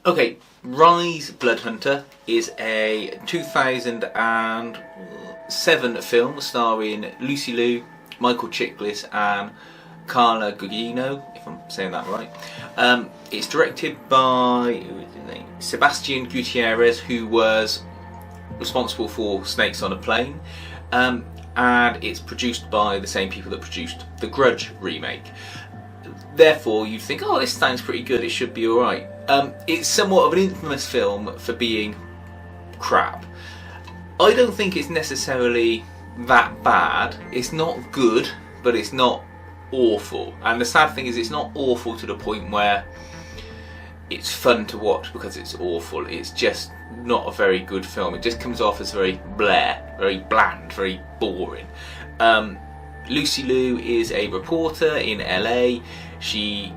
Okay, Rise Blood Hunter is a 2007 film starring Lucy Liu, Michael Chiklis and Carla Gugino, if I'm saying that right. It's directed by Sebastian Gutierrez, who was responsible for Snakes on a Plane, and it's produced by the same people that produced the Grudge remake. Therefore, you think, oh, this sounds pretty good, it should be alright. It's somewhat of an infamous film for being crap. I don't think it's necessarily that bad. It's not good, but it's not awful. And the sad thing is, it's not awful to the point where it's fun to watch because it's awful. It's just not a very good film. It just comes off as very very bland, very boring. Lucy Liu is a reporter in LA. She,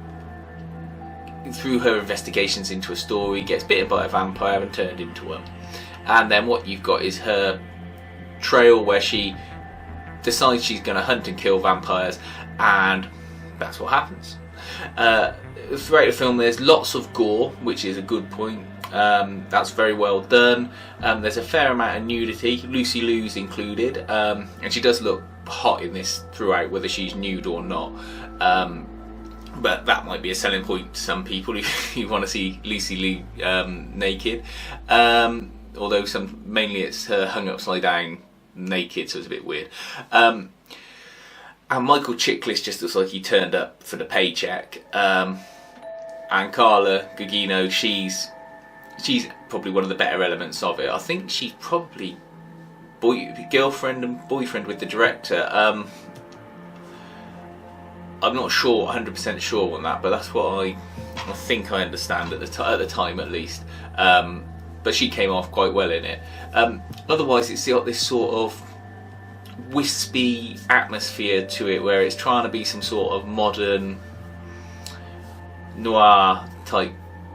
through her investigations into a story, gets bitten by a vampire and turned into one. And then what you've got is her trail where she decides she's going to hunt and kill vampires, and that's what happens. Throughout the film there's lots of gore, which is a good point. That's very well done. There's a fair amount of nudity, Lucy Liu's included, and she does look hot in this throughout, whether she's nude or not. But that might be a selling point to some people who want to see Lucy Liu naked. Although mainly it's her hung upside down naked, so it's a bit weird. And Michael Chiklis just looks like he turned up for the paycheck. And Carla Gugino, she's probably one of the better elements of it. I think she's probably girlfriend and boyfriend with the director. I'm not sure, 100% sure on that, but that's what I think I understand at the time at least. But she came off quite well in it. Otherwise, it's got this sort of wispy atmosphere to it, where it's trying to be some sort of modern noir type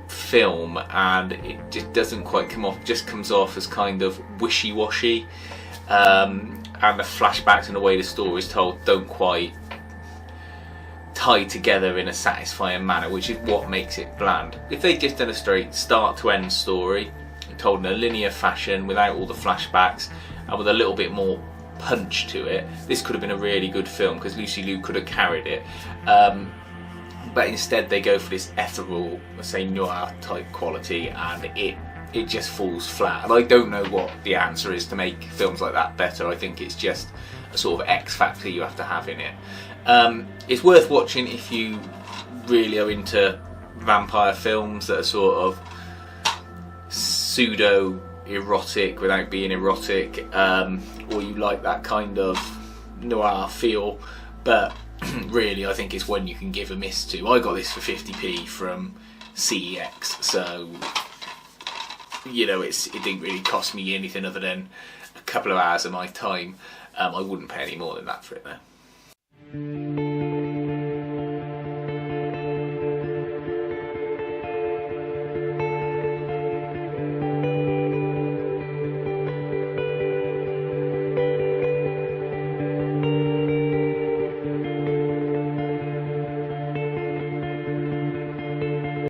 film, and it just doesn't quite come off. Just comes off as kind of wishy-washy, and the flashbacks and the way the story is told don't quite tie together in a satisfying manner, which is what makes it bland. If they'd just done a straight start to end story, told in a linear fashion without all the flashbacks and with a little bit more punch to it, this could have been a really good film, because Lucy Liu could have carried it. But instead they go for this ethereal, let's say, noir type quality, and it just falls flat. And I don't know what the answer is to make films like that better. I think it's just a sort of X factor you have to have in it. It's worth watching if you really are into vampire films that are sort of pseudo erotic without being erotic, or you like that kind of noir feel. But really, I think it's one you can give a miss to. I got this for 50p from CEX, so you know, it didn't really cost me anything other than a couple of hours of my time. I wouldn't pay any more than that for it though.